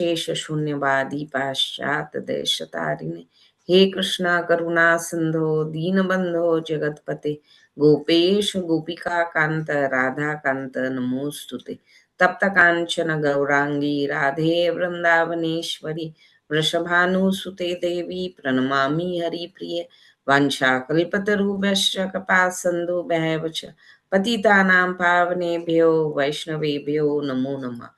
शेष शून्यवादी पाश्चात देश तारिणे हे कृष्णा करुणा सिंधो दीनबंधो जगतपते गोपेश गोपिका कांत राधा कांत नमोस्तुते तप्त कांचन गौरांगी राधे वृंदावनेश्वरी वृषभानुसुते देवी प्रणमामि हरिप्रिये वाञ्छाकल्पतरुभ्यश्च कृपासिन्धुभ्येव च पतितानां पावनेभ्यो वैष्णवेभ्यो नमो नमः।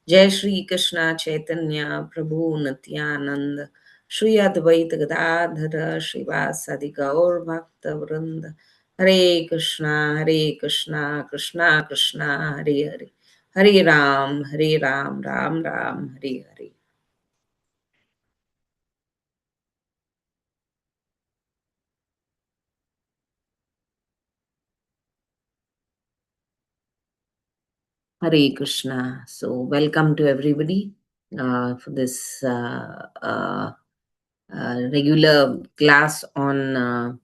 जय श्री कृष्ण चैतन्य प्रभु नित्यानंद श्री अद्वैत गदाधर श्रीवासदि गौर भक्त वृंद हरे Krishna Krishna Krishna Hare Hare Hare Ram Ram Ram Hare Hare. Hare Krishna. So, welcome to everybody for this regular class on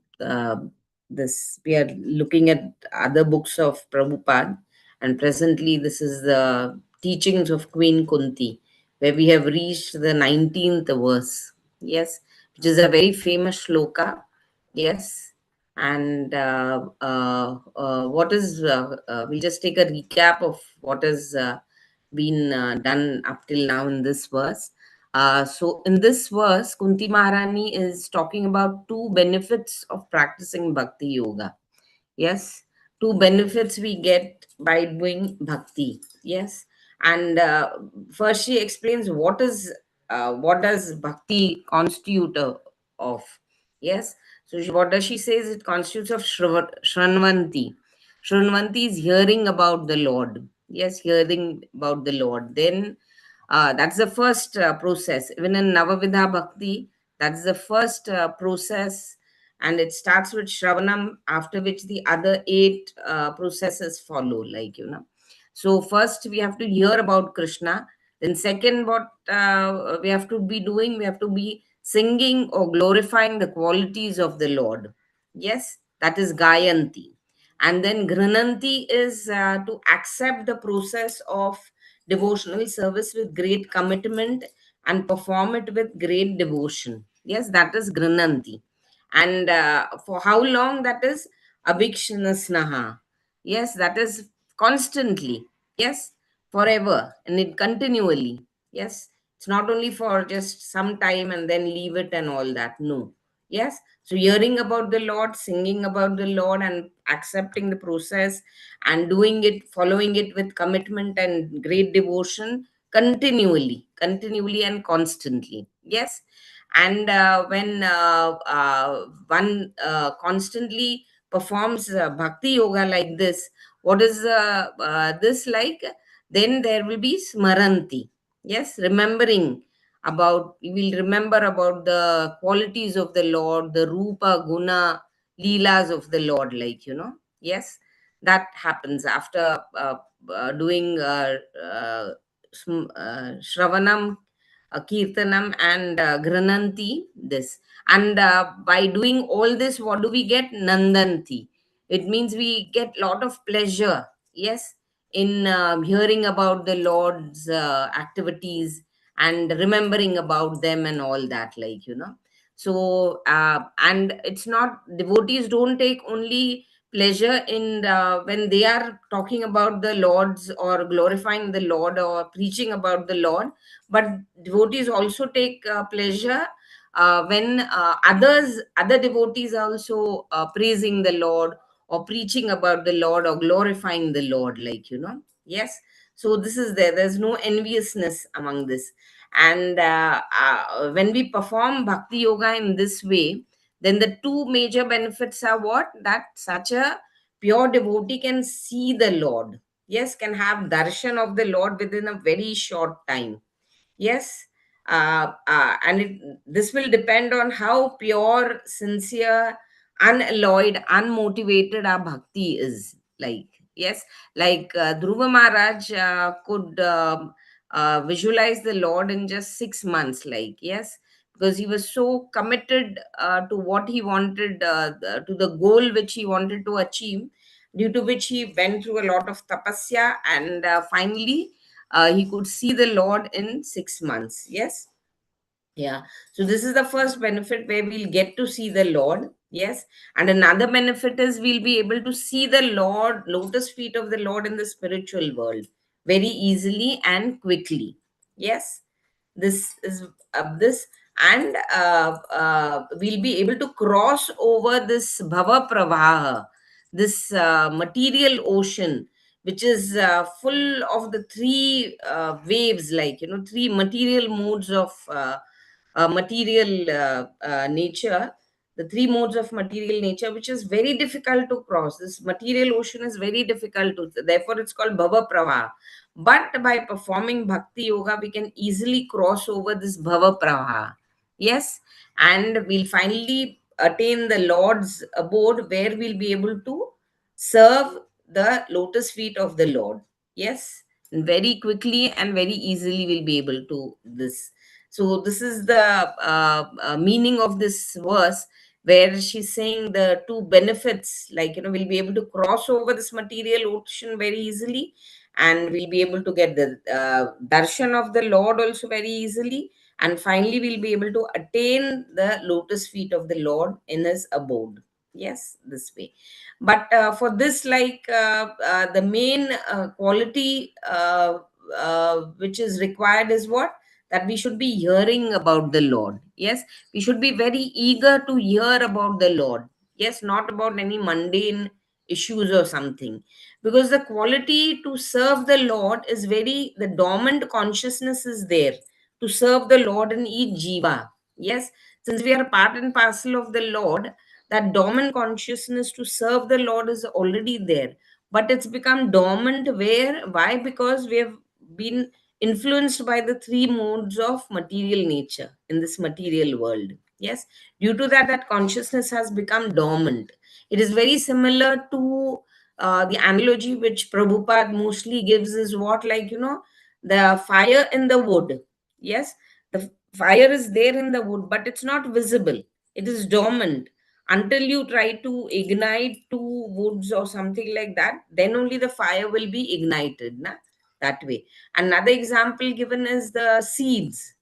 this. We are looking at other books of Prabhupada, and presently, this is the teachings of Queen Kunti, where we have reached the 19th verse. Yes, which is a very famous shloka. Yes, and what is we'll just take a recap of what has been done up till now in this verse. So in this verse, Kunti Maharani is talking about two benefits of practicing bhakti yoga. Yes, two benefits we get by doing bhakti. Yes, and first she explains what does bhakti constitute of. Yes, so what does she says? It constitutes of shranvanti. Shranvanti is hearing about the Lord. Yes, hearing about the Lord. Then that's the first process. Even in Navavidha Bhakti, that's the first process, and it starts with Shravanam, after which the other eight processes follow, like, you know. So, first we have to hear about Krishna. Then, second, what we have to be doing, we have to be singing or glorifying the qualities of the Lord. Yes, that is Gayanti. And then Grananti is to accept the process of devotional service with great commitment and perform it with great devotion. Yes, that is Grananti. And for how long? That is Abhikshanasnaha. Yes, that is constantly. Yes, forever and it continually. Yes, it's not only for just some time and then leave it and all that. No. Yes, so hearing about the Lord, singing about the Lord, and accepting the process and doing it, following it with commitment and great devotion continually and constantly. Yes, and when one constantly performs bhakti yoga like this, what is this like? Then there will be smaranti. Yes, remembering about, you will remember about the qualities of the Lord, the rupa guna leelas of the Lord, like, you know. Yes, that happens after doing shravanam, kirtanam, and grananti. This, and by doing all this, what do we get? Nandanti. It means we get lot of pleasure. Yes, in hearing about the Lord's activities and remembering about them and all that, like, you know. So and it's not, devotees don't take only pleasure in when they are talking about the Lord's or glorifying the Lord or preaching about the Lord, but devotees also take pleasure when other devotees are also praising the Lord or preaching about the Lord or glorifying the Lord, like, you know. Yes, so this is there's no enviousness among this. And when we perform bhakti yoga in this way, then the two major benefits are what? That such a pure devotee can see the Lord. Yes, can have darshan of the Lord within a very short time. Yes, and this will depend on how pure, sincere, unalloyed, unmotivated our bhakti is. Like, yes, like Dhruva Maharaj could visualize the Lord in just 6 months. Like, yes, because he was so committed to what he wanted, to the goal which he wanted to achieve, due to which he went through a lot of tapasya, and finally he could see the Lord in 6 months. Yes. Yeah. So this is the first benefit where we'll get to see the Lord. Yes. And another benefit is we'll be able to see the Lord, lotus feet of the Lord in the spiritual world very easily and quickly. Yes. This is this, and we'll be able to cross over this bhava pravaha, this material ocean, which is full of the three waves, like, three material modes of material nature, the three modes of material nature, which is very difficult to cross. This material ocean is very difficult to, therefore it's called bhava pravaha. But by performing bhakti yoga, we can easily cross over this bhava pravaha. Yes. And we'll finally attain the Lord's abode, where we'll be able to serve the lotus feet of the Lord. Yes. And very quickly and very easily we'll be able to this. So this is the meaning of this verse, where she's saying the two benefits, like, we'll be able to cross over this material ocean very easily, and we'll be able to get the darshan of the Lord also very easily, and finally we'll be able to attain the lotus feet of the Lord in his abode. Yes, this way. But for this, like, the main quality which is required is what? That we should be hearing about the Lord. Yes, we should be very eager to hear about the Lord. Yes, not about any mundane issues or something, because the quality to serve the Lord is very, the dormant consciousness is there to serve the Lord in each jiva. Yes, since we are part and parcel of the Lord, that dormant consciousness to serve the Lord is already there, but it's become dormant. Why? Because we have been influenced by the three modes of material nature in this material world. Yes, due to that, that consciousness has become dormant. It is very similar to the analogy which Prabhupada mostly gives is what, like, the fire in the wood. Yes, the fire is there in the wood, but it's not visible. It is dormant until you try to ignite two woods or something like that. Then only the fire will be ignited. Na? That way. Another example given is the seeds.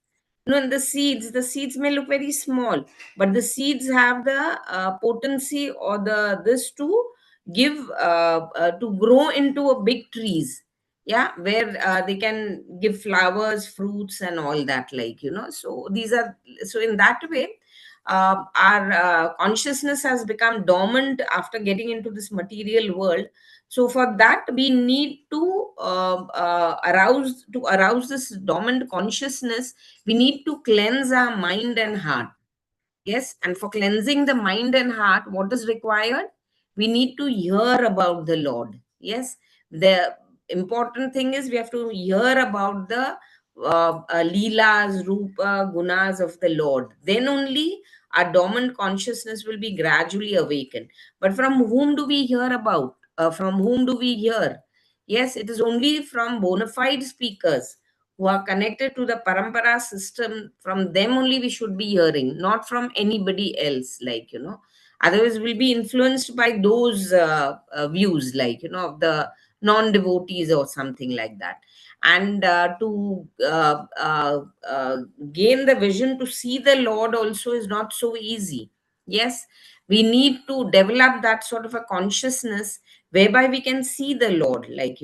In the seeds may look very small, but the seeds have the potency, or the this to give to grow into a big trees. Yeah, where they can give flowers, fruits, and all that, like, so these are, so in that way, our consciousness has become dormant after getting into this material world. So for that, we need to arouse this dormant consciousness. We need to cleanse our mind and heart. Yes, and for cleansing the mind and heart, what is required? We need to hear about the Lord. Yes, the important thing is we have to hear about the leelas, rupa, gunas of the Lord. Then only our dormant consciousness will be gradually awakened. But from whom do we hear about? From whom do we hear? Yes, it is only from bona fide speakers who are connected to the parampara system. From them only we should be hearing, not from anybody else, like, otherwise we'll be influenced by those views, like, of the non-devotees or something like that. And to gain the vision to see the Lord also is not so easy. Yes, we need to develop that sort of a consciousness whereby we can see the Lord, like,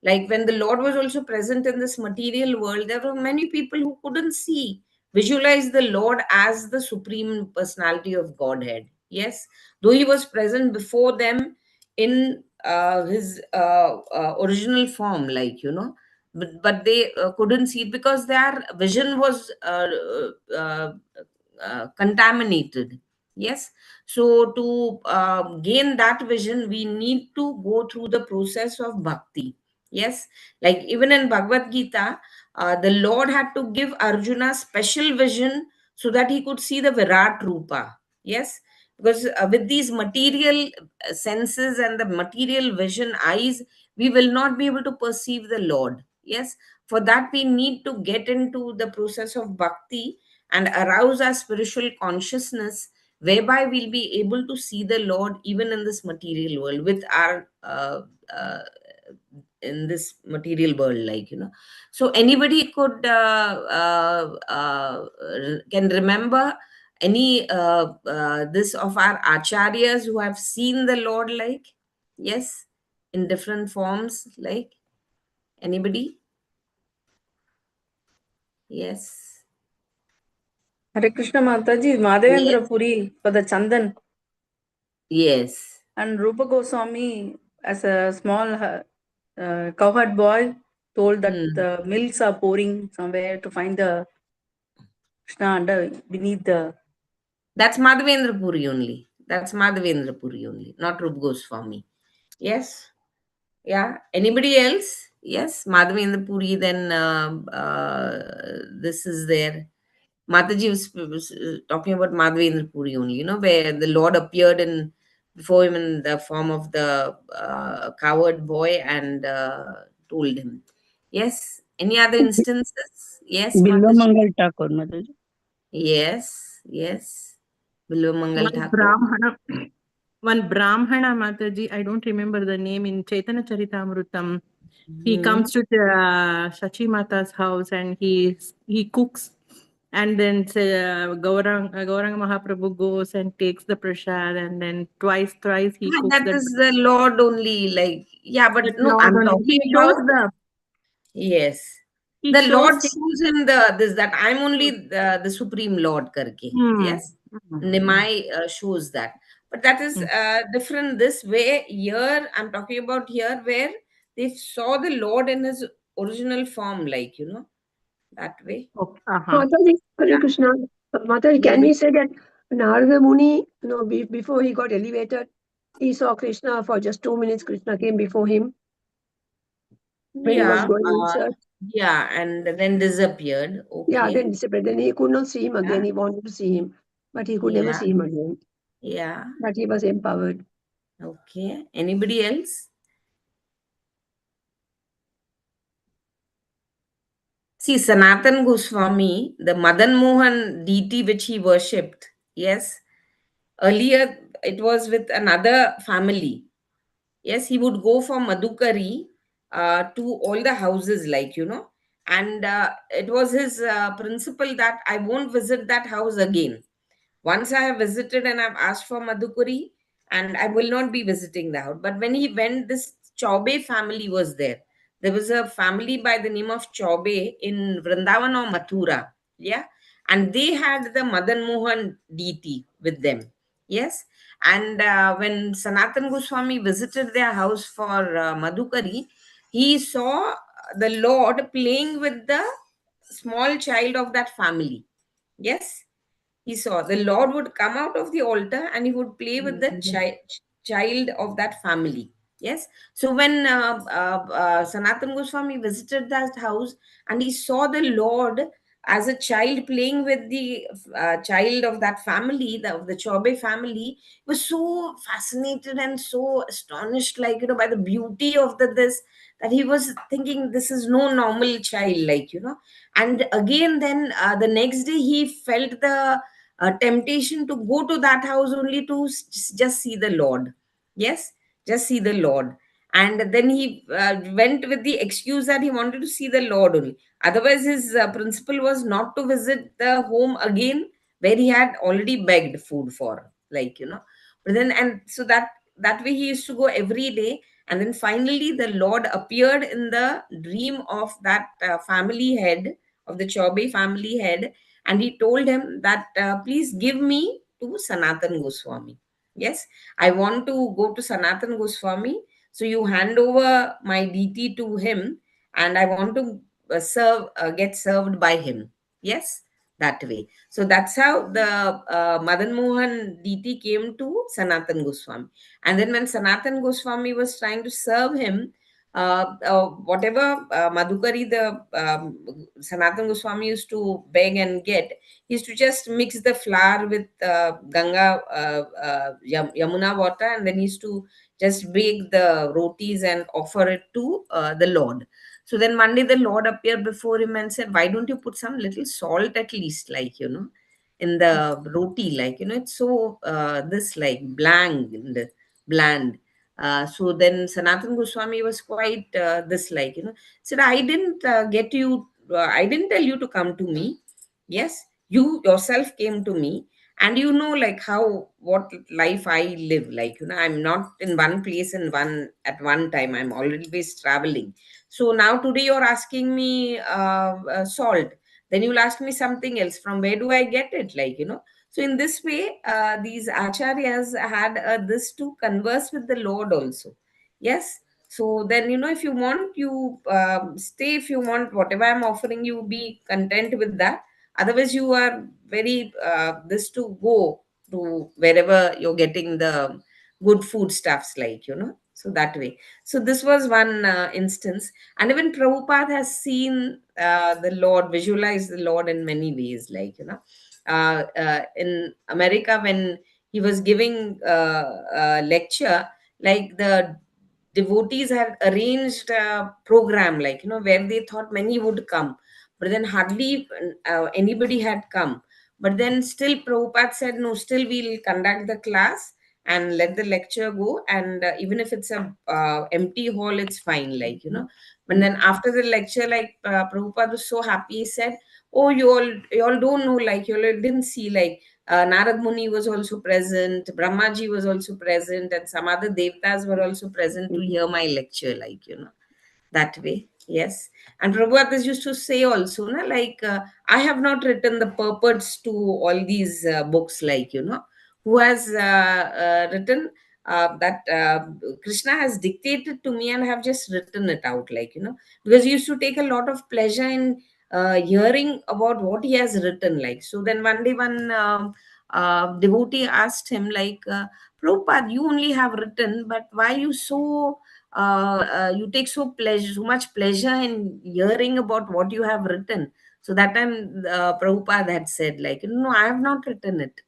like when the Lord was also present in this material world, there were many people who couldn't see, visualize the Lord as the supreme personality of Godhead. Yes, though he was present before them in his original form, like, but they couldn't see it because their vision was contaminated. Yes, so to gain that vision, we need to go through the process of bhakti. Yes, like even in Bhagavad Gita, the Lord had to give Arjuna special vision so that he could see the Virat Rupa. Yes, because with these material senses and the material vision eyes, we will not be able to perceive the Lord. Yes, for that, we need to get into the process of bhakti and arouse our spiritual consciousness, whereby we'll be able to see the Lord even in this material world with our in this material world, like, so anybody could can remember any this of our acharyas who have seen the Lord, like, yes, in different forms, like, anybody? Yes. Hare Krishna Mataji, Madhavendra Yes. Puri for the Chandan, Yes. and Rupa Goswami as a small cowherd boy told that Hmm. the milks are pouring somewhere to find the Krishna under beneath the. That's Madhavendra Puri only. That's Madhavendra Puri only, not Rup Goswami. Yes. Yeah. Anybody else? Yes. Madhavendra Puri. Then this is there. Mataji was talking about Madhavendra Puri only, where the Lord appeared in before him in the form of the coward boy and told him. Yes. Any other instances? Yes, Mataji. Bilvamangal Thakur, Mataji. Yes. Yes. Bilvamangal One Thakur. Brahmana, one Brahmana Mataji, I don't remember the name, in Chaitanya Charitamrutam. He Hmm. comes to Shachi Mata's house and he cooks. And then Gauranga Mahaprabhu goes and takes the prasad, and then twice, thrice he Yeah, cooks that that. is the Lord only, like, yeah, but That no, Lord I'm only. talking about, yes, He the Lord shows him. shows him the this that I'm only the supreme Lord karke. Hmm. Yes, Hmm. Nimai shows that, but that is Hmm. different. This way here, I'm talking about here where they saw the Lord in his original form, like, that way. Okay. Uh-huh. Mataji, Hare Yeah. Krishna. Mataji, can Anybody? we say that Narada Muni, before he got elevated, he saw Krishna for just 2 minutes. Krishna came before him when he was Yeah, going in search. yeah, and then disappeared. Yeah, Okay. then disappeared. Then he could not see him Yeah, again. He wanted to see him, but he could never yeah, see him again. yeah. But he was empowered. Okay. Anybody else? See, Sanatan Goswami, the Madan Mohan deity which he worshipped, yes, earlier it was with another family. Yes, he would go for Madhukari to all the houses, like, and it was his principle that I won't visit that house again. Once I have visited and I've asked for Madhukuri, and I will not be visiting the house. But when he went, this Chaube family was there. There was a family by the name of Chaube in Vrindavan or Mathura. Yeah. And they had the Madan Mohan deity with them. Yes. And when Sanatan Goswami visited their house for Madhukari, he saw the Lord playing with the small child of that family. Yes, he saw the Lord would come out of the altar and he would play with the child of that family. Yes. So when Sanatan Goswami visited that house and he saw the Lord as a child playing with the child of that family, of the Chobe family, he was so fascinated and so astonished, like, by the beauty of this, that he was thinking this is no normal child, like, and again then the next day he felt the temptation to go to that house only to just see the Lord. Yes, just see the Lord. And then he went with the excuse that he wanted to see the Lord only. Otherwise, his principle was not to visit the home again where he had already begged food for, like, But then, and so that way he used to go every day. And then finally, the Lord appeared in the dream of that family head, of the Chaube family head, and he told him that please give me to Sanatan Goswami. Yes, I want to go to Sanatan Goswami, so you hand over my deity to him, and I want to get served by him. Yes, that way. So that's how the Madan Mohan deity came to Sanatan Goswami. And then when Sanatan Goswami was trying to serve him, whatever Madhukari the Sanatan Goswami used to beg and get, he used to just mix the flour with Ganga Yamuna water, and then he used to just bake the rotis and offer it to the Lord. So then one day the Lord appeared before him and said, why don't you put some little salt at least, like, in the roti, like, it's so this like bland. So then Sanatan Goswami was quite this like, said, I didn't I didn't tell you to come to me. Yes, you yourself came to me, and like what life I live, like, I'm not in one place and one at one time. I'm always traveling. So now today you're asking me salt, then you'll ask me something else. From where do I get it? Like, so in this way, these acharyas had this to converse with the Lord also. Yes. So then, if you want, you stay. If you want, whatever I'm offering you, be content with that. Otherwise, you are very this to go to wherever you're getting the good food stuffs, like, so that way. So this was one instance. And even Prabhupada has seen the Lord, visualized the Lord in many ways, like, in America, when he was giving a lecture, like the devotees had arranged a program, like, where they thought many would come, but then hardly anybody had come. But then still Prabhupada said, no, still we'll conduct the class and let the lecture go, and even if it's a empty hall, it's fine, like, but then after the lecture, like, Prabhupada was so happy. He said, oh, you all don't know, like, you all didn't see, like, Narad Muni was also present, Brahmaji was also present, and some other devtas were also present to hear my lecture, like, that way. Yes. And Prabhupada used to say also, like, I have not written the purports to all these books, like, who has written that Krishna has dictated to me, and I have just written it out, like, because he used to take a lot of pleasure in hearing about what he has written, like. So then one day, one devotee asked him, like, Prabhupada, you only have written, but why you so you take so much pleasure in hearing about what you have written? So that time Prabhupada had said, like, no, I have not written it.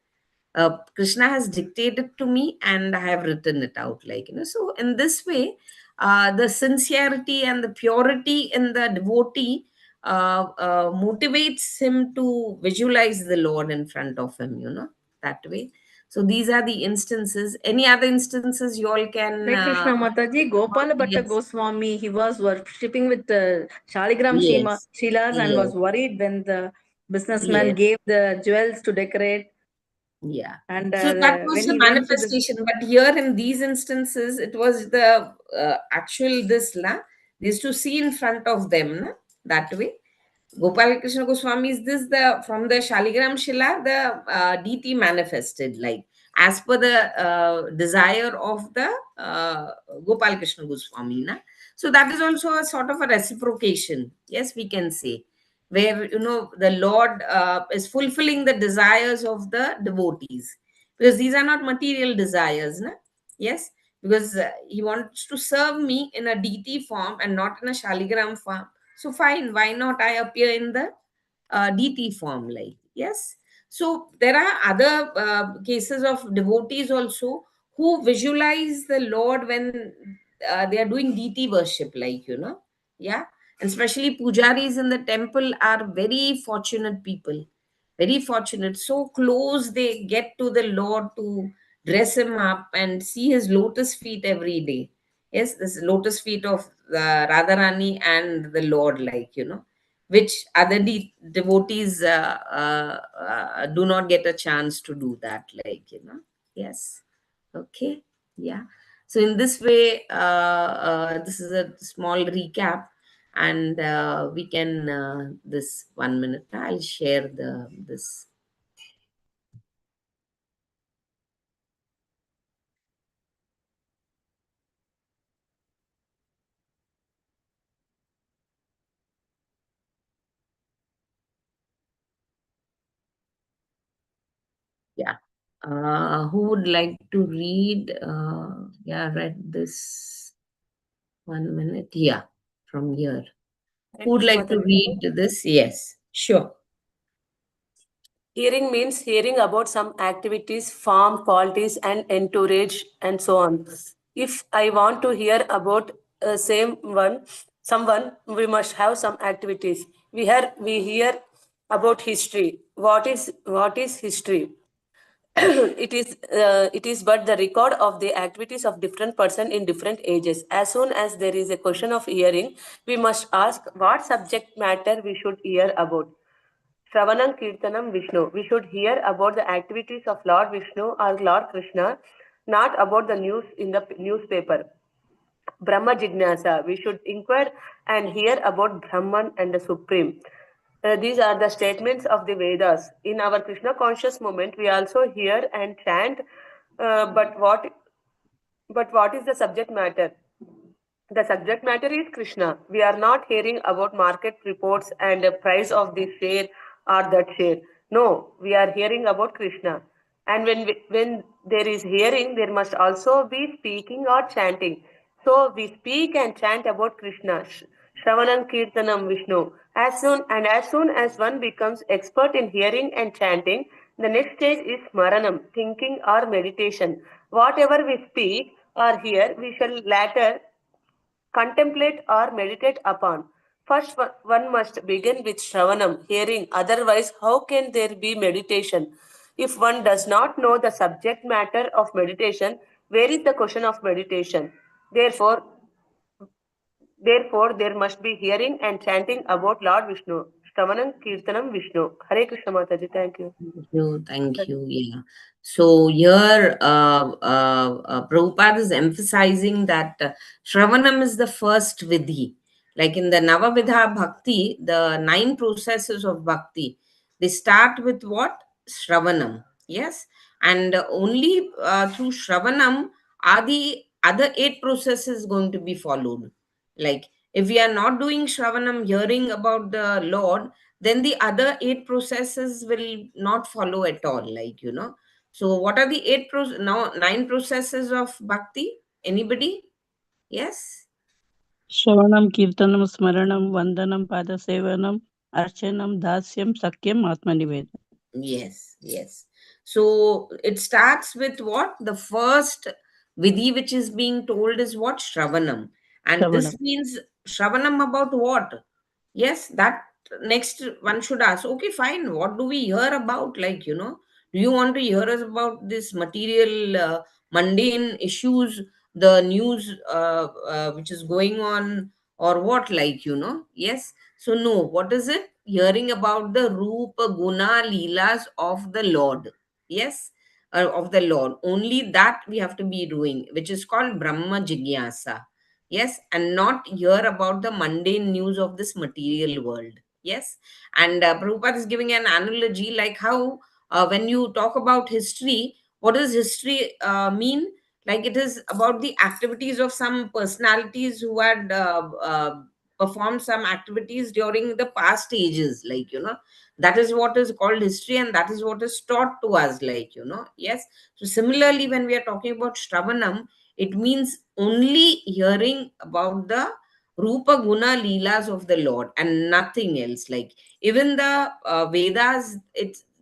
Krishna has dictated to me, and I have written it out, like, so in this way, the sincerity and the purity in the devotee motivates him to visualize the Lord in front of him, that way. So these are the instances. Any other instances you all can Like Krishna Mataji, Gopala Bhatta yes, Goswami, he was worshipping with the Shaligram yes, Shilas and yes, was worried when the businessman yes. gave the jewels to decorate. Yeah. And So that was when the he went to the manifestation. But here in these instances, it was the actual this la. They used to see in front of them, na? That way. Gopal Krishna Goswami is this the from the Shaligram Shila, the deity manifested, like, as per the desire of the Gopal Krishna Goswami. Na? So that is also a sort of a reciprocation. Yes, we can say, where, the Lord is fulfilling the desires of the devotees, because these are not material desires, na? Yes, because he wants to serve me in a deity form and not in a Shaligram form. So fine, why not I appear in the DT form, like, yes. So there are other cases of devotees also who visualize the Lord when they are doing DT worship, like, yeah. And especially pujaris in the temple are very fortunate people, very fortunate, so close they get to the Lord to dress him up and see his lotus feet every day. Yes, this lotus feet of Radharani and the Lord, like, which other devotees do not get a chance to do that, like, yes. Okay. Yeah. So in this way, this is a small recap, and we can this 1 minute I'll share the this. Yeah. Who would like to read? Yeah, read this 1 minute. Yeah, from here. Who would Krishna like to Mataji. read this? Yes, sure. Hearing means hearing about some activities, form, qualities, and entourage, and so on. If I want to hear about someone, we must have some activities. We hear about history. What is history? it is but the record of the activities of different person in different ages. As soon as there is a question of hearing, we must ask what subject matter we should hear about. Shravanam Kirtanam Vishnu. We should hear about the activities of Lord Vishnu or Lord Krishna, not about the news in the newspaper. Brahma Jignasa. We should inquire and hear about Brahman and the Supreme. These are the statements of the Vedas. In our Krishna conscious moment, we also hear and chant. Uh, but what? But what is the subject matter? The subject matter is Krishna. We are not hearing about market reports and the price of this share or that share. No, we are hearing about Krishna. And when there is hearing, there must also be speaking or chanting. So we speak and chant about Krishna. Shravanam Kirtanam Vishnu. As soon as one becomes expert in hearing and chanting, the next stage is Smaranam, thinking or meditation. Whatever we speak or hear, we shall later contemplate or meditate upon. First, one must begin with Shravanam, hearing, otherwise, how can there be meditation? If one does not know the subject matter of meditation, where is the question of meditation? Therefore, therefore, there must be hearing and chanting about Lord Vishnu. Shravanam Kirtanam Vishnu. Hare Krishna Mataji, thank you. Thank you. Thank you. Yeah. So here, Prabhupada is emphasizing that Shravanam is the first vidhi. Like in the Navavidha Bhakti, the 9 processes of Bhakti, they start with what? Shravanam. Yes. And only through Shravanam are the other 8 processes going to be followed. Like if we are not doing Shravanam, hearing about the Lord, then the other 8 processes will not follow at all, so what are the 9 processes of bhakti? Anybody? Yes. Shravanam, Kirtanam, Smaranam, Vandanam, Padasevanam, Archanam, Dasyam, Sakyam, Atmaniveda. Yes, yes. So it starts with what? The first vidhi which is being told is what? Shravanam. And Shravanam. this means Shravanam about what? Yes, that next one should ask, okay, fine. What do we hear about? Do you want to hear us about this material, mundane issues, the news which is going on, or what? Yes. So, no, what is it? Hearing about the Rupa Guna Leelas of the Lord. Yes, of the Lord. Only that we have to be doing, which is called Brahma Jigyasa. Yes, and not hear about the mundane news of this material world. Yes, and Prabhupada is giving an analogy like how when you talk about history, what does history mean? Like it is about the activities of some personalities who had performed some activities during the past ages, that is what is called history, and that is what is taught to us, yes. So similarly, when we are talking about Shravanam, it means only hearing about the Rupa Guna Leelas of the Lord and nothing else. Like even the Vedas,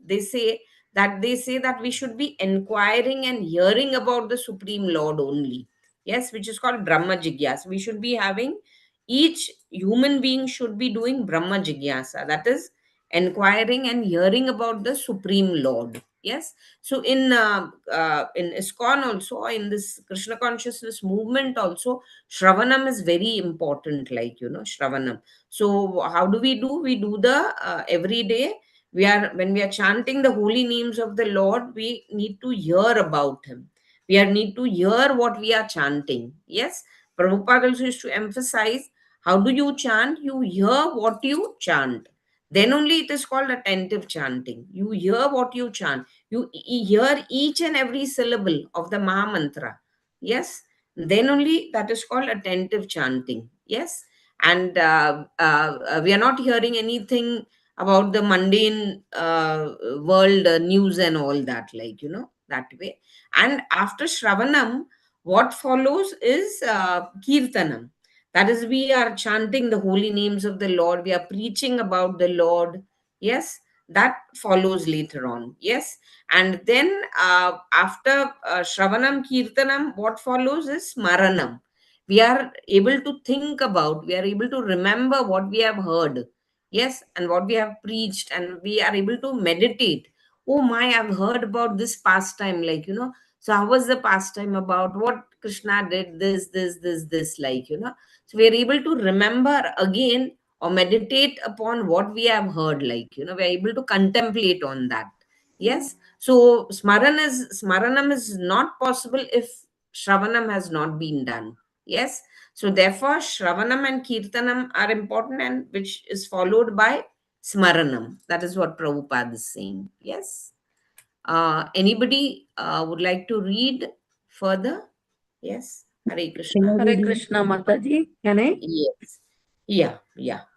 they say that we should be inquiring and hearing about the Supreme Lord only. Yes, which is called Brahma Jigyasa. We should be having, each human being should be doing Brahma Jigyasa. That is inquiring and hearing about the Supreme Lord. Yes. So in ISKCON also, in this Krishna consciousness movement also, Shravanam is very important, Shravanam. So how do? We do the every day. When we are chanting the holy names of the Lord, we need to hear about him. Need to hear what we are chanting. Yes. Prabhupada also used to emphasize, how do you chant? You hear what you chant. Then only it is called attentive chanting. You hear what you chant. You hear each and every syllable of the Maha Mantra. Yes. Then only that is called attentive chanting. Yes. And we are not hearing anything about the mundane world news and all that, that way. And after Shravanam, what follows is Kirtanam. That is, we are chanting the holy names of the Lord. We are preaching about the Lord. Yes, that follows later on. Yes, and then after Shravanam, Kirtanam, what follows is Smaranam. We are able to think about, we are able to remember what we have heard. Yes, and what we have preached, and we are able to meditate. oh my, I've heard about this pastime, like, so how was the pastime about, what Krishna did, this, like, so we are able to remember again or meditate upon what we have heard, like, we are able to contemplate on that. Yes. So smaranam is not possible if shravanam has not been done. Yes. So therefore shravanam and kirtanam are important, and which is followed by smaranam. That is what Prabhupada is saying. Yes. Anybody would like to read further? Yes. Hare Can Krishna. I Hare read it? Krishna Mataji. Can I? Yes. Yeah.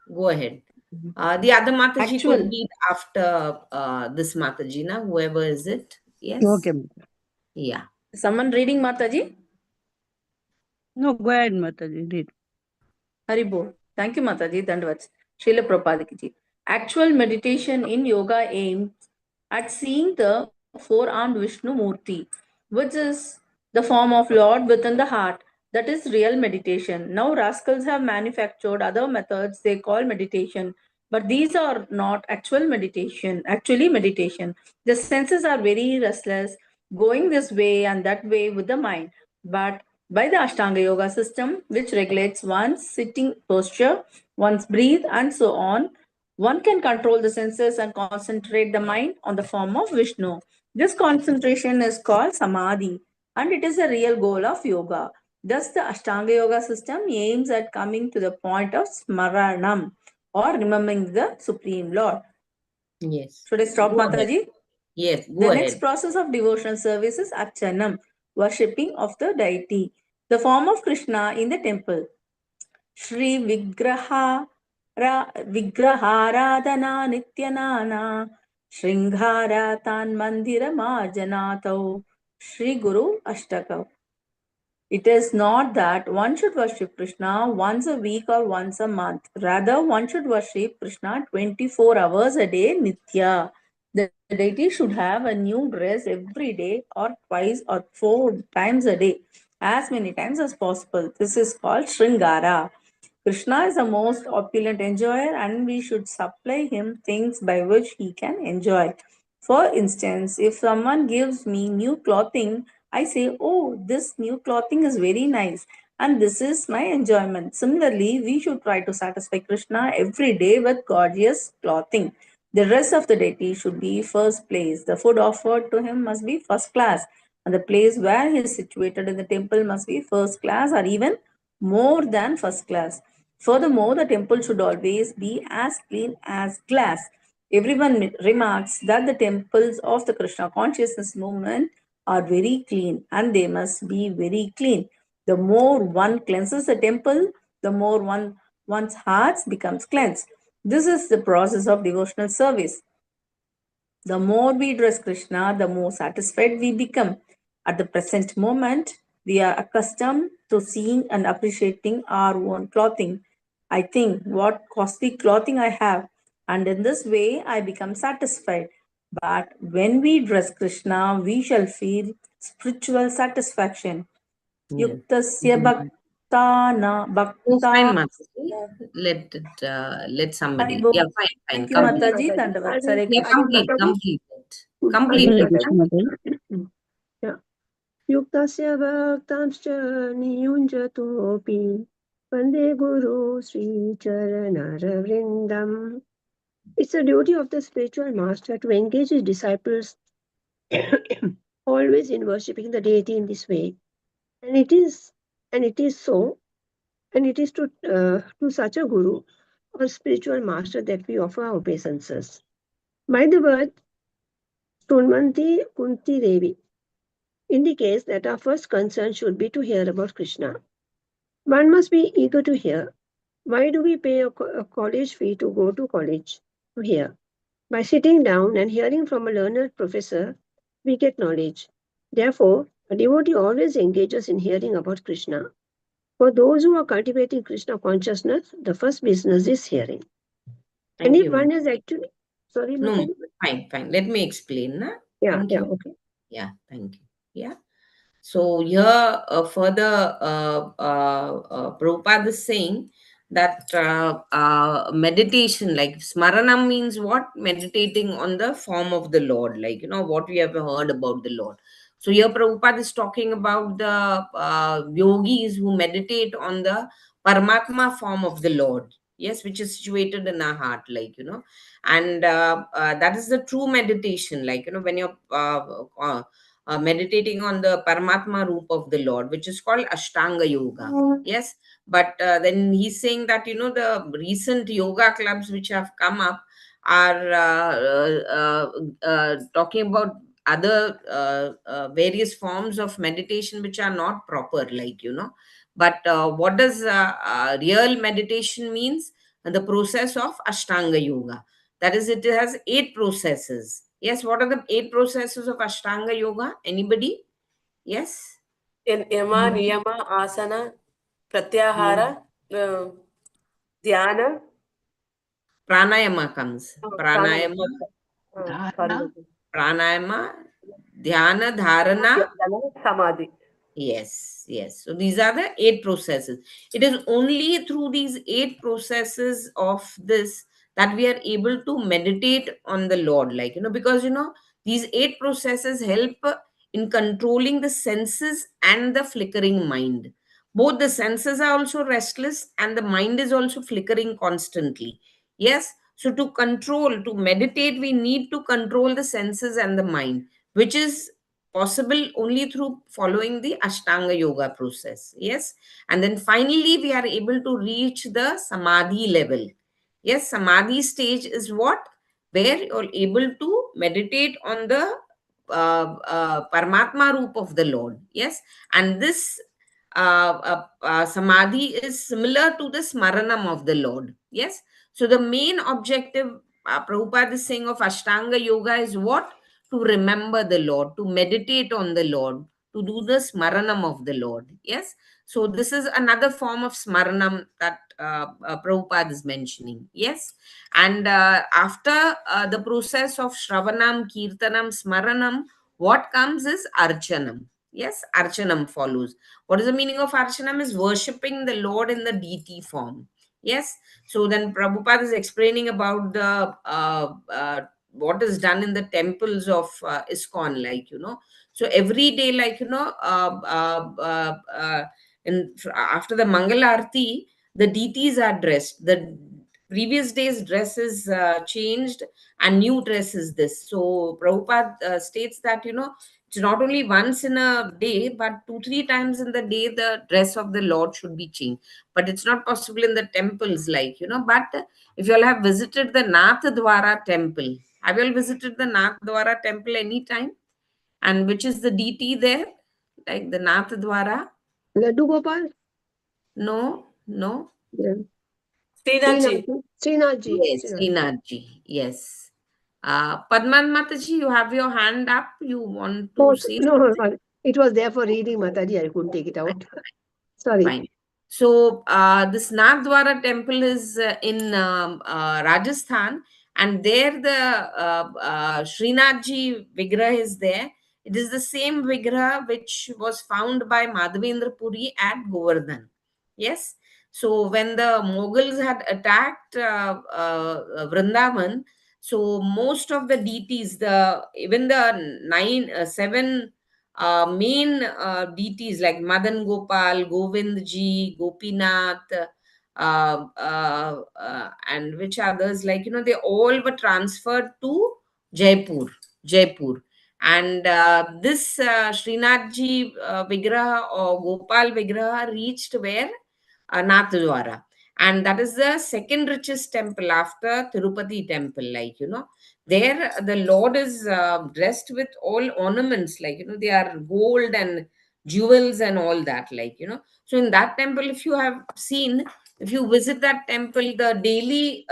Go ahead. The other Mataji could Actual. read after this Mataji, na, whoever is it. Yes. Okay. Yeah. Someone reading Mataji? No, go ahead, Mataji. Read. Haribol. Thank you, Mataji. Dandavats. Srila Prabhupada ki ji. Actual meditation in yoga aims at seeing the four-armed Vishnu Murti, which is the form of Lord within the heart. That is real meditation. Now rascals have manufactured other methods they call meditation, but these are not actual meditation. Actually, meditation. The senses are very restless, going this way and that way with the mind. But by the Ashtanga Yoga system, which regulates one's sitting posture, one's breathe, and so on, one can control the senses and concentrate the mind on the form of Vishnu. This concentration is called Samadhi, and it is a real goal of yoga. Thus, the Ashtanga Yoga system aims at coming to the point of Smaranam, or remembering the Supreme Lord. Yes. Should I stop, Go ahead. Mataji? Yes, The go next ahead. process of devotional service is Archanam, worshipping of the deity, the form of Krishna in the temple. Shri Vigraharadhana Nityanana Shringhara Tan Mandira Marjanatau Shri Guru Ashtakau. It is not that one should worship Krishna once a week or once a month. Rather, one should worship Krishna 24 hours a day, Nitya. The deity should have a new dress every day, or twice or 4 times a day, as many times as possible. This is called Shringara. Krishna is the most opulent enjoyer, and we should supply him things by which he can enjoy. For instance, if someone gives me new clothing, I say, oh, this new clothing is very nice, and this is my enjoyment. Similarly, we should try to satisfy Krishna every day with gorgeous clothing. The rest of the deity should be first place. The food offered to him must be first class, and the place where he is situated in the temple must be first class or even more than first class. Furthermore, the temple should always be as clean as glass. Everyone remarks that the temples of the Krishna consciousness movement are very clean, and they must be very clean. The more one cleanses the temple, the more one's heart becomes cleansed. This is the process of devotional service. The more we dress Krishna, the more satisfied we become. At the present moment, we are accustomed to seeing and appreciating our own clothing. I think what costly clothing I have, and in this way I become satisfied. But when we dress Krishna, we shall feel spiritual satisfaction. Yes. Yuktasya bhaktana Oh, fine, bhakta. Mataji. Let somebody. Haribo. Yeah, fine. Thank you, Complete. Mataji. Mataji. Dandavat. Hare Hare Yeah, Krishna. complete. Mataji. Complete it. Hare Complete Hare it. Krishna. Mataji. Yeah. Yuktasya bhaktamscha niyunjatopi Vande Guru Sri Charanaravrindam. It's the duty of the spiritual master to engage his disciples always in worshipping the deity in this way. And it is so, and it is to such a guru or spiritual master that we offer our obeisances. By the word Stunvanti Kunti Devi indicates that our first concern should be to hear about Krishna. One must be eager to hear. Why do we pay a college fee to go to college? To hear. By sitting down and hearing from a learned professor, we get knowledge. Therefore, a devotee always engages in hearing about Krishna. For those who are cultivating Krishna consciousness, the first business is hearing. And Thank if you, one ma'am. is actually, sorry, No, Mataji? fine. Let me explain. Na? Yeah, Thank yeah, you. okay. Yeah, thank you. Yeah. So here further Prabhupada is saying that meditation, like smaranam means what? Meditating on the form of the Lord, like, what we have heard about the Lord. So here Prabhupada is talking about the yogis who meditate on the Paramatma form of the Lord, yes, which is situated in our heart, like, and that is the true meditation, like, when you're meditating on the Paramatma roop of the Lord, which is called Ashtanga Yoga. Yes, but then he's saying that, the recent yoga clubs which have come up are talking about other various forms of meditation which are not proper, like, but what does real meditation means? The process of Ashtanga Yoga. That is, it has 8 processes. Yes, what are the 8 processes of Ashtanga Yoga? Anybody? Yes. In Yama, Niyama, Asana, Pratyahara, Dhyana, Pranayama comes. Pranayama. Pranayama, Sorry. pranayama, dhyana, dharana. Dhyana, Samadhi. Yes, yes. So these are the 8 processes. It is only through these 8 processes of this that we are able to meditate on the Lord, like, because, these 8 processes help in controlling the senses and the flickering mind. Both the senses are also restless and the mind is also flickering constantly. Yes. So to control, to meditate, we need to control the senses and the mind, which is possible only through following the Ashtanga Yoga process. Yes. And then finally, we are able to reach the Samadhi level. Yes. Samadhi stage is what? Where you're able to meditate on the Paramatma Roop of the Lord. Yes. And this Samadhi is similar to the Smaranam of the Lord. Yes. So the main objective, Prabhupada is saying, of Ashtanga Yoga is what? To remember the Lord, to meditate on the Lord, to do the smaranam of the Lord. Yes. So this is another form of smaranam that Prabhupada is mentioning. Yes. And after the process of Shravanam, Kirtanam, Smaranam, what comes is Archanam. Yes, Archanam follows. What is the meaning of Archanam? Is worshipping the Lord in the deity form. Yes. So then Prabhupada is explaining about the what is done in the temples of ISKCON, like, so every day, like, after the Mangala Arti, the deities are dressed. The previous day's dress is changed and new dress is this. So Prabhupada states that, it's not only once in a day, but 2-3 times in the day the dress of the Lord should be changed. But it's not possible in the temples, like, but if you all have visited the Nath Dwara temple, have you all visited the Nath Dwara temple anytime? And which is the deity there? Like the Nath Dwara? Laddu Gopal? No, no. Yeah. Srinathji. Srinathji. Yes, Srinathji. Yes. Padman Mataji, you have your hand up. You want to Oh, say no, something? it was there for reading, Mataji. I couldn't take it out. Sorry. Fine. So this Nathdwara temple is in Rajasthan, and there the Srinathji Vigraha is there. It is the same Vigraha which was found by Madhavendra Puri at Govardhan. Yes. So when the Mughals had attacked Vrindavan, so most of the deities, the even the seven main deities like Madan Gopal, Govindji, Gopinath, and which others, like, they all were transferred to Jaipur. Jaipur. And this Srinathji Vigraha or Gopal Vigraha reached where? Nathdwara. And that is the second richest temple after Tirupati temple, like, there the Lord is dressed with all ornaments, like, they are gold and jewels and all that, like, so in that temple, if you have seen, if you visit that temple, the daily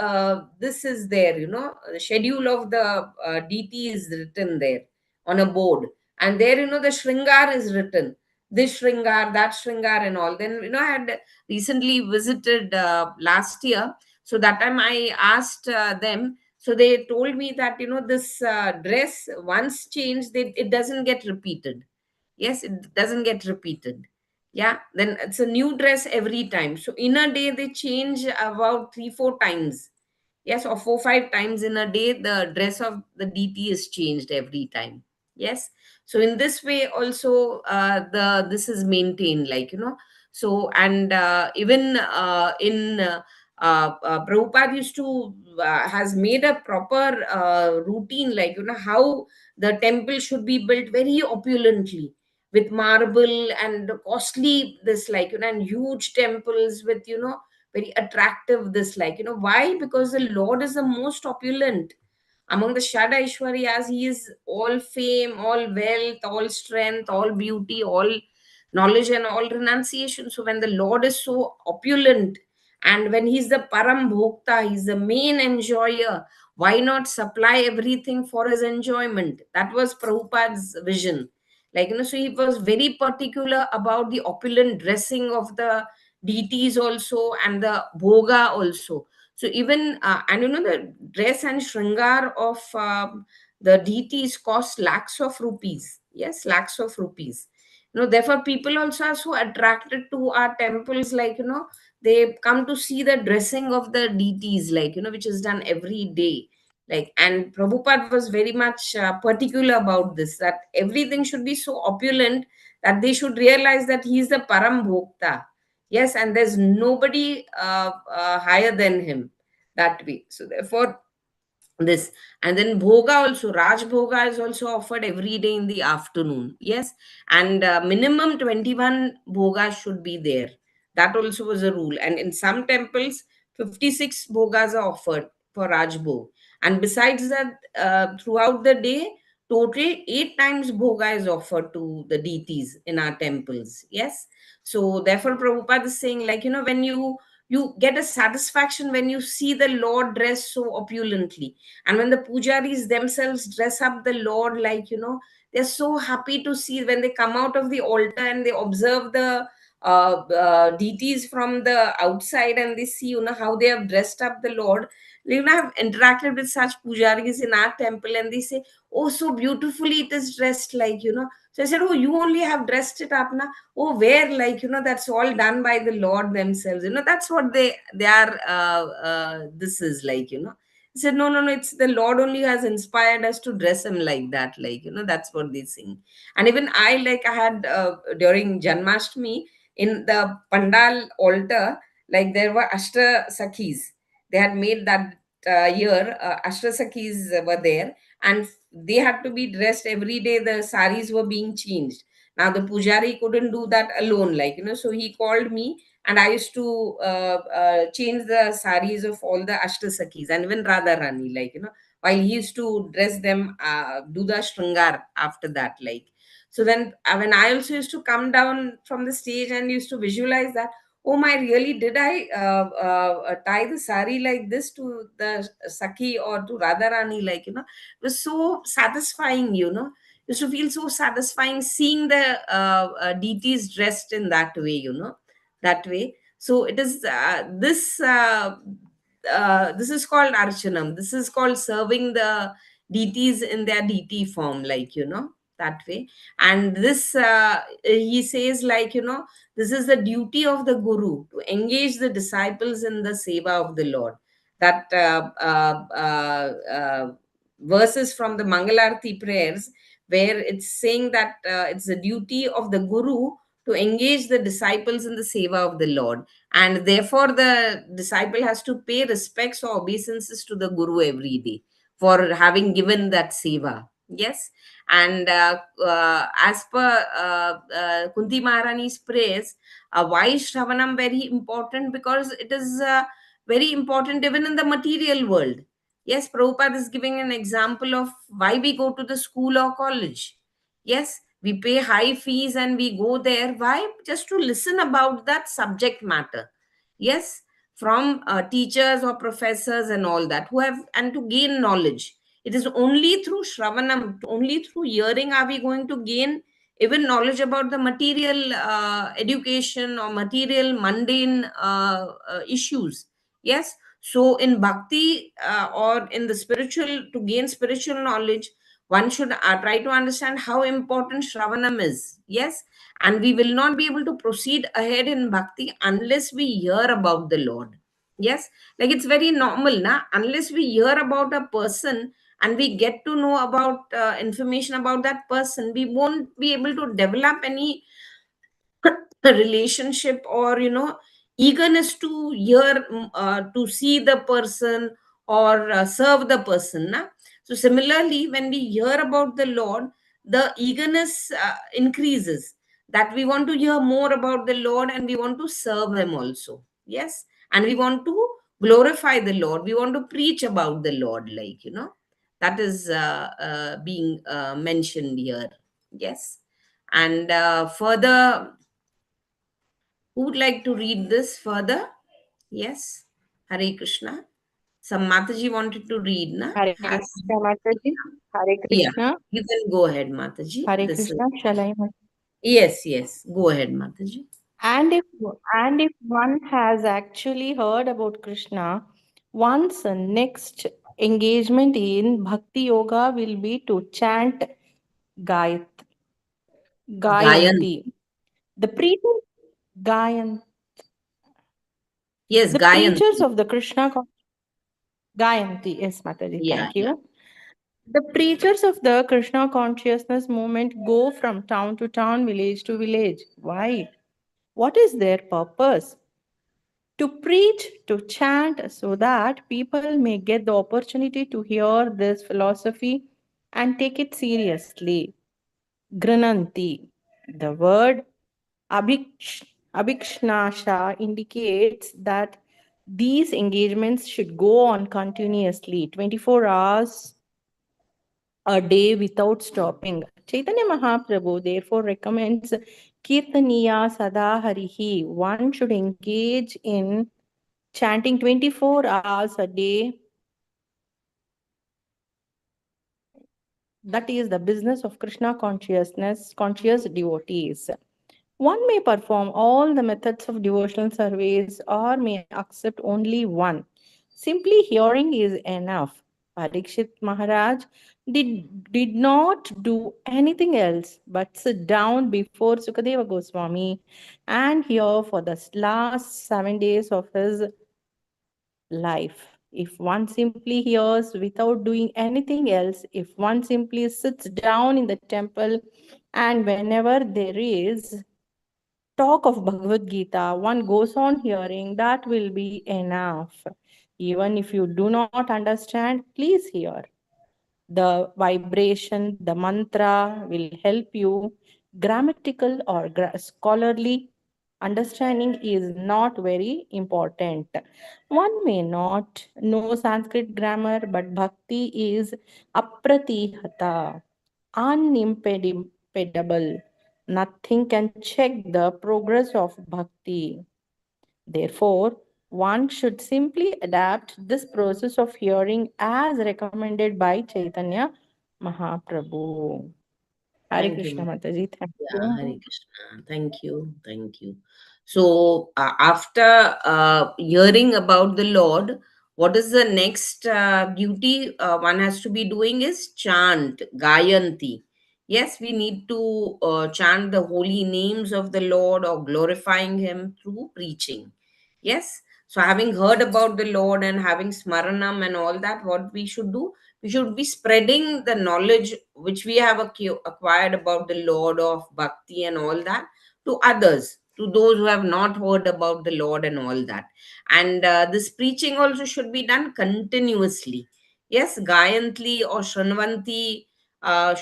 this is there, the schedule of the deity is written there on a board, and there, the shringar is written, this shringar, that shringar and all. Then, I had recently visited last year, so that time I asked them. So they told me that, this dress once changed, it doesn't get repeated. Yes, it doesn't get repeated. Yeah, then it's a new dress every time. So in a day they change about 3 4 times. Yes, or 4 5 times in a day the dress of the DT is changed every time. Yes. So in this way also the this is maintained, like, so. And even in Prabhupada used to has made a proper routine, like, how the temple should be built very opulently with marble and costly this, like, and huge temples with, very attractive this, like, why? Because the Lord is the most opulent among the Shada Aishwaryas. He is all fame, all wealth, all strength, all beauty, all knowledge, and all renunciation. So when the Lord is so opulent, and when he's the Param Bhokta, he's the main enjoyer, why not supply everything for his enjoyment? That was Prabhupada's vision. Like, so he was very particular about the opulent dressing of the deities also, and the bhoga also. So even and the dress and shringar of the deities cost lakhs of rupees. Yes, lakhs of rupees. Therefore people also are so attracted to our temples, like, they come to see the dressing of the deities, like, which is done every day. Like, and Prabhupada was very much particular about this, that everything should be so opulent that they should realize that he is the Param Bhokta. Yes, and there's nobody higher than him, that way. So therefore this. And then bhoga also, Raj bhoga is also offered every day in the afternoon. Yes. And minimum 21 bhogas should be there. That also was a rule. And in some temples 56 bhogas are offered for Raj bhog. And besides that, throughout the day, total 8 times bhoga is offered to the deities in our temples. Yes. So therefore Prabhupada is saying, like, when you get a satisfaction when you see the Lord dressed so opulently. And when the pujaris themselves dress up the Lord, like, they're so happy to see when they come out of the altar and they observe the deities from the outside, and they see, how they have dressed up the Lord. I've interacted with such pujaris in our temple, and they say, oh, so beautifully it is dressed, like, so I said, oh, you only have dressed it up now. Oh, where? Like, that's all done by the Lord themselves. That's what they are this is, like, he said, no, no, no, it's the Lord only who has inspired us to dress him like that, like, that's what they sing. And even I had during Janmashtami, in the pandal altar, like, there were Ashta Sakhis. They had made that year, Ashta Sakhis were there, and they had to be dressed every day. The saris were being changed. Now the pujari couldn't do that alone, like, so he called me, and I used to change the saris of all the Ashtasakis and even Radha Rani, like, while he used to dress them, do the Shringar after that, like. So then when I also used to come down from the stage and used to visualize that, oh my, really, did I tie the sari like this to the Saki or to Radha Rani, like, it was so satisfying, used to feel so satisfying seeing the deities dressed in that way, that way. So it is this is called archanam. This is called serving the deities in their deity form, like, that way. And this he says, like, this is the duty of the guru, to engage the disciples in the seva of the Lord. That verses from the Mangalarti prayers, where it's saying that it's the duty of the guru to engage the disciples in the seva of the Lord, and therefore the disciple has to pay respects or obeisances to the guru every day for having given that seva. Yes. And as per Kunti Maharani's praise, why is Shravanam very important? Because it is very important even in the material world. Yes, Prabhupada is giving an example of why we go to the school or college. Yes, we pay high fees and we go there. Why? Just to listen about that subject matter. Yes, from teachers or professors and all that, who have, and to gain knowledge. It is only through Shravanam, only through hearing are we going to gain even knowledge about the material education or material mundane issues. Yes. So in bhakti or in the spiritual, to gain spiritual knowledge, one should try to understand how important Shravanam is. Yes. And we will not be able to proceed ahead in bhakti unless we hear about the Lord. Yes. Like it's very normal, na? Unless we hear about a person and we get to know about information about that person, we won't be able to develop any relationship or eagerness to hear, to see the person or serve the person, na? So similarly, when we hear about the Lord, the eagerness increases, that we want to hear more about the Lord and we want to serve him also. Yes. And we want to glorify the Lord, we want to preach about the Lord, like that is being mentioned here. Yes. And further, who would like to read this further? Yes. Hare Krishna. Some Mataji wanted to read, na? Hare Has Krishna, Mataji. Hare Yeah. Krishna. You can go ahead, Mataji. Hare This is Krishna. Shall I? Yes, yes. Go ahead, Mataji. And if and if one has actually heard about Krishna, one's next engagement in Bhakti Yoga will be to chant Gayat, Gayan. Gayanti. The preachers, Gayan, Yes, the preachers Gayanti. of the Gayanti. Yes, Mataji, Yeah, thank yeah. you. The preachers of the Krishna consciousness movement go from town to town, village to village. Why? What is their purpose? To preach, to chant, so that people may get the opportunity to hear this philosophy and take it seriously. Grananti. The word Abhikshnasha indicates that these engagements should go on continuously, 24 hours a day without stopping. Chaitanya Mahaprabhu therefore recommends Kirtaniya Sada Harihi. One should engage in chanting 24 hours a day. That is the business of Krishna consciousness, conscious devotees. One may perform all the methods of devotional service or may accept only one. Simply hearing is enough. Parikshit Maharaj did not do anything else but sit down before Sukadeva Goswami and hear for the last 7 days of his life. If one simply hears without doing anything else, if one simply sits down in the temple and whenever there is talk of Bhagavad Gita, one goes on hearing, that will be enough. Even if you do not understand, please hear. The vibration, the mantra will help you. Grammatical or scholarly understanding is not very important. One may not know Sanskrit grammar, but bhakti is apratihata, unimpedable. Nothing can check the progress of bhakti. Therefore, one should simply adapt this process of hearing as recommended by Chaitanya Mahaprabhu. Hare Thank you, Krishna ma'am. Mataji, thank Yeah, Hare you. Krishna. Thank you. Thank you. So, after hearing about the Lord, what is the next duty one has to be doing is chant, Gayanti. Yes, we need to chant the holy names of the Lord or glorifying Him through preaching. Yes. So, having heard about the Lord and having smaranam and all that, what we should do? We should be spreading the knowledge which we have acquired about the Lord of Bhakti and all that to others, to those who have not heard about the Lord and all that. And this preaching also should be done continuously. Yes, Gayantli or Shranvanti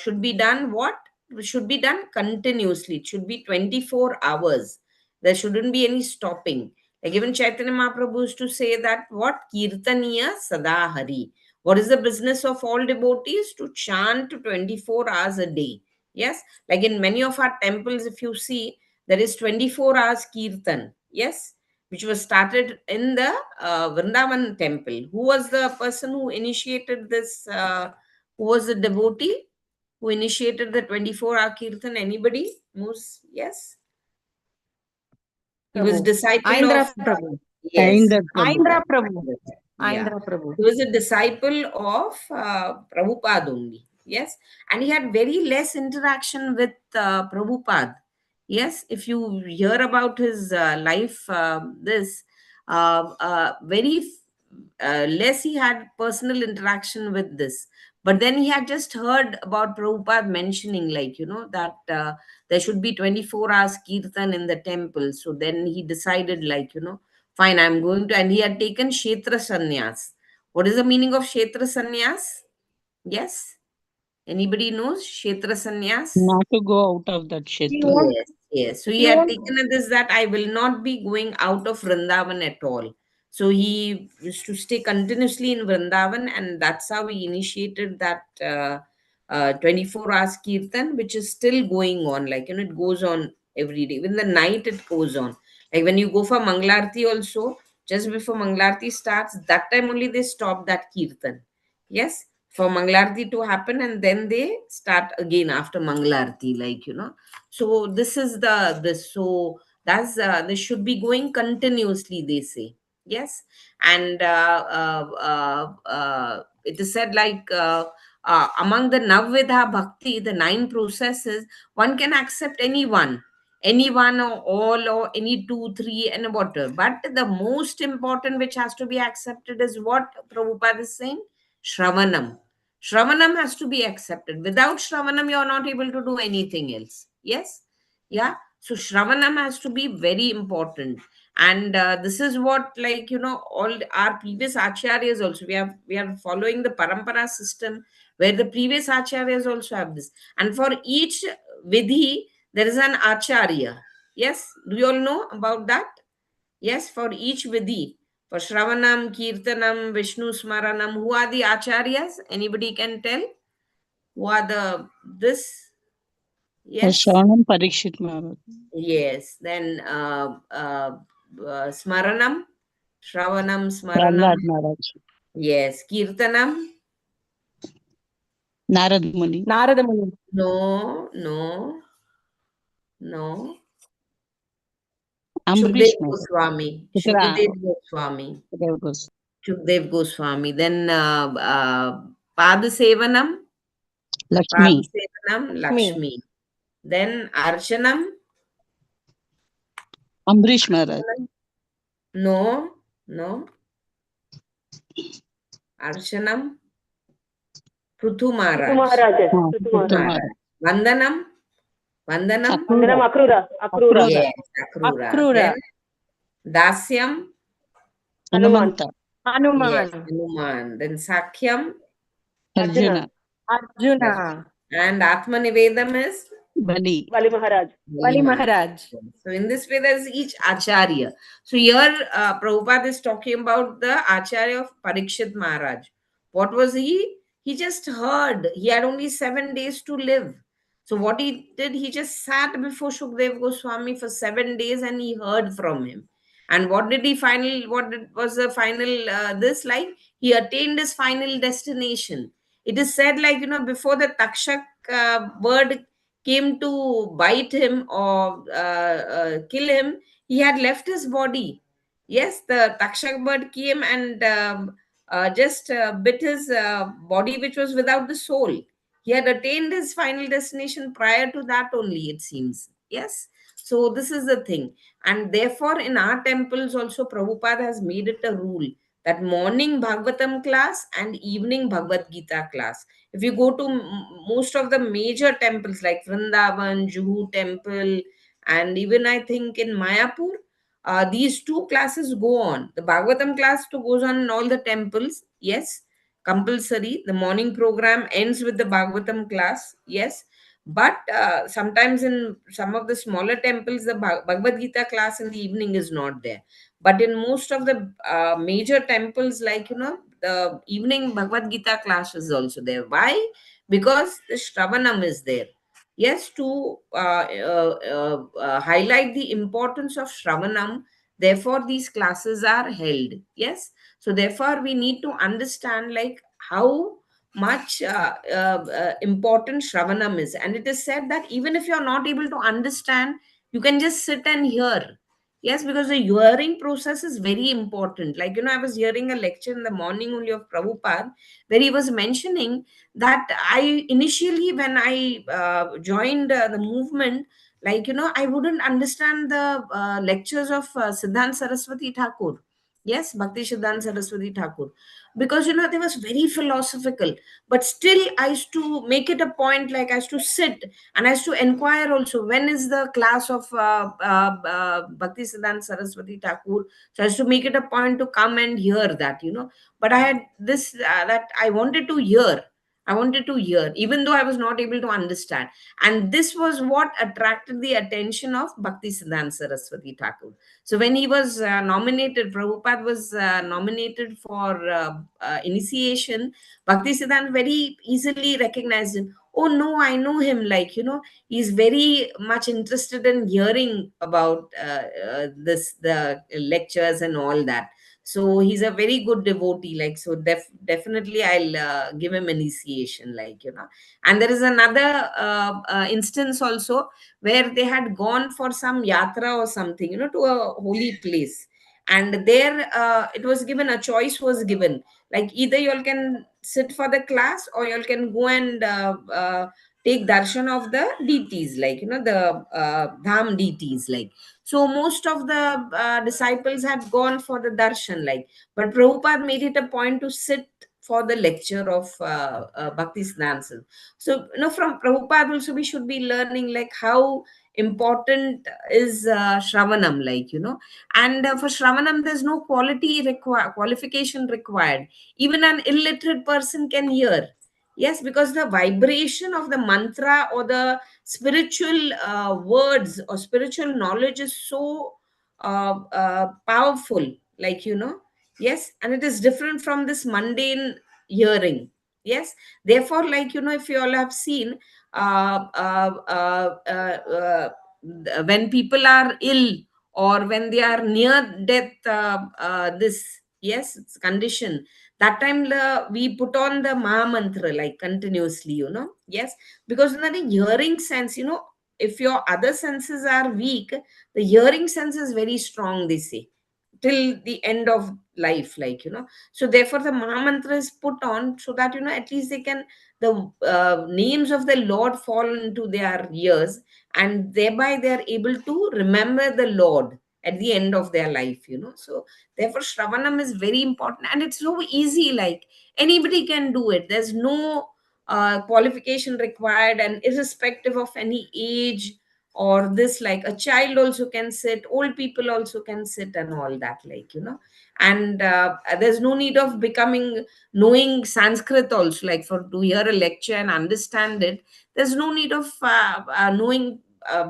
should be done what? Should be done continuously. It should be 24 hours. There shouldn't be any stopping. Like even Chaitanya Mahaprabhu used to say that what? Kirtaniya Sada Hari. What is the business of all devotees? To chant 24 hours a day. Yes, like in many of our temples, if you see, there is 24 hours kirtan. Yes, which was started in the Vrindavan temple. Who was the person who initiated this? Who was the devotee who initiated the 24-hour kirtan? Anybody? Moose? Yes. He was Prabhu. disciple Aindra of Prabhu. yes. Indra Prabhu. Aindra Prabhu. Yeah. Aindra Prabhu. He was a disciple of Prabhupada only. Yes, and he had very less interaction with Prabhupada. Yes, if you hear about his life, this very less he had personal interaction with this. But then he had just heard about Prabhupada mentioning, like, that there should be 24 hours kirtan in the temple. So then he decided, like, fine, I'm going to, and he had taken Kshetra Sannyas. What is the meaning of Kshetra Sannyas? Yes? Anybody knows Kshetra Sannyas? Not to go out of that He Kshetra. won't. Yes, yes. So he He had won't. taken this that I will not be going out of Vrindavan at all. So he used to stay continuously in Vrindavan, and that's how he initiated that 24 hours kirtan, which is still going on. Like, it goes on every day. Even the night, it goes on. Like when you go for Manglarti also, just before Manglarti starts, that time only they stop that kirtan. Yes, for Manglarti to happen, and then they start again after Manglarti, like, so this is this, so that's this should be going continuously, they say. Yes, and it is said, like, among the Navvidha Bhakti, the nine processes, one can accept anyone or all or any two, three, and whatever. But the most important which has to be accepted is what Prabhupada is saying: Shravanam. Shravanam has to be accepted. Without Shravanam, you are not able to do anything else. Yes? Yeah. So Shravanam has to be very important. And this is what, like, all our previous acharyas also, we are following the parampara system where the previous acharyas also have this. And for each vidhi, there is an acharya. Yes? Do you all know about that? Yes, for each vidhi, for Shravanam, Kirtanam, Vishnu Smaranam, who are the acharyas? Anybody can tell? Who are this? Yes, Shravanam Parikshit Maharaj. yes. Then Smaranam, Shravanam, Smaranam. Prahlad Maharaj. Yes, Kirtanam. Narad Muni. Narada Muni. No, no, no. Ambrish Shukdev Maharaj. Goswami. Shukra. Shukdev Goswami. There goes. Shukdev Goswami. Then Padasevanam. Lakshmi. Padasevanam, Lakshmi. Lakshmi. Then Archanam. Ambrish Maharaj. No, no. Archanam. Prithu Prithu Maharaj. Maharaj. Prithu Prithu Prithu Maharaj. Maharaj. Maharaj. Vandanam. Vandanam. Akrura. Vandanam Akrura. Akrura. Akrura. Yes, Akrura. Akrura. Then Dasyam. Hanuman. Hanumanta. Yes, Hanuman. Hanuman. Then Sakhyam. Arjuna. Arjuna. Arjuna. And Atmanivedam is Bali. Bali Maharaj. Bali Bali Maharaj. Maharaj. So in this way, there is each acharya. So here, Prabhupada is talking about the acharya of Parikshit Maharaj. What was he? He just heard. He had only 7 days to live. So what he did, he just sat before Shukdev Goswami for 7 days and he heard from him. And what did he final? Was the final? This, like, he attained his final destination. It is said, like, before the Takshak bird came to bite him or kill him, he had left his body. Yes, the Takshak bird came and just bit his body, which was without the soul. He had attained his final destination prior to that only, it seems. Yes. So this is the thing. And therefore, in our temples also, Prabhupada has made it a rule that morning Bhagavatam class and evening Bhagavad Gita class. If you go to most of the major temples like Vrindavan, Juhu temple, and even I think in Mayapur, these two classes go on. The Bhagavatam class to goes on in all the temples, yes, compulsory. The morning program ends with the Bhagavatam class, yes. But sometimes in some of the smaller temples, the Bhagavad Gita class in the evening is not there. But in most of the major temples, like, the evening Bhagavad Gita class is also there. Why? Because the Shravanam is there. Yes, to highlight the importance of Shravanam, therefore these classes are held. Yes, so therefore we need to understand, like, how much important Shravanam is. And it is said that even if you're not able to understand, you can just sit and hear. Yes, because the hearing process is very important. Like, I was hearing a lecture in the morning only of Prabhupada, where he was mentioning that I initially, when I joined the movement, like, I wouldn't understand the lectures of Siddhanta Saraswati Thakur. Yes, Bhakti Siddhanta Saraswati Thakur. Because, they was very philosophical. But still, I used to make it a point, like, I used to sit and I used to inquire also, when is the class of Bhakti Siddhanta Saraswati Thakur. So I used to make it a point to come and hear that, But I had this, that I wanted to hear, even though I was not able to understand. And this was what attracted the attention of Bhakti Siddhanta Saraswati Thakur. So when he was nominated, Prabhupada was nominated for initiation, Bhakti Siddhanta very easily recognized him. Oh no, I know him. Like, he's very much interested in hearing about the lectures and all that. So he's a very good devotee. Like, so definitely I'll give him initiation. Like, and there is another instance also where they had gone for some yatra or something, to a holy place. And there it was given, a choice was given, like, either you all can sit for the class or you all can go and take darshan of the deities, like, the dham deities. Like, so most of the disciples had gone for the darshan, like, but Prabhupada made it a point to sit for the lecture of Bhakti Siddhanta. So, from Prabhupada also we should be learning, like, how important is Shravanam, like, and for Shravanam there's no qualification required. Even an illiterate person can hear. Yes, because the vibration of the mantra or the spiritual words or spiritual knowledge is so powerful, like, yes, and it is different from this mundane hearing. Yes, therefore, like, if you all have seen, uh, uh, uh, uh, uh, when people are ill or when they are near death, this, yes, it's condition, that time we put on the Maha Mantra, like, continuously, yes, because in the hearing sense, if your other senses are weak, the hearing sense is very strong, they say, till the end of life, like, so therefore the Maha Mantra is put on, so that, at least they can, the names of the Lord fall into their ears, and thereby they are able to remember the Lord at the end of their life, so therefore Shravanam is very important, and it's so easy, like, anybody can do it. There's no qualification required, and irrespective of any age or this, like, a child also can sit, old people also can sit, and all that, like, and there's no need of becoming, knowing Sanskrit also, like, for to hear a lecture and understand it. There's no need of knowing,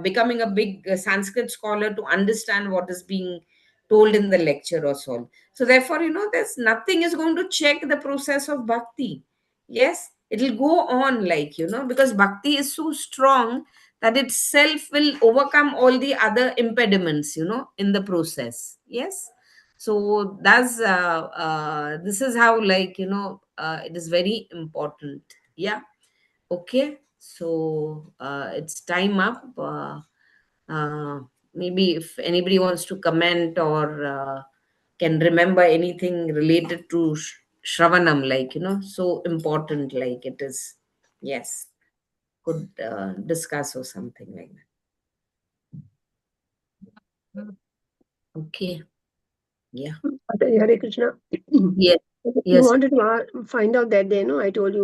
becoming a big Sanskrit scholar to understand what is being told in the lecture or so. So therefore, there's nothing is going to check the process of bhakti. Yes, it'll go on, like, because bhakti is so strong that itself will overcome all the other impediments, in the process. Yes, so that's this is how, like, it is very important. Yeah. Okay, so it's time up. Uh, Maybe if anybody wants to comment or can remember anything related to Shravanam, like, so important, like it is. Yes, could discuss or something like that. Okay, yeah. Hare Krishna. Yes, You yes. wanted to find out that day, no? I told you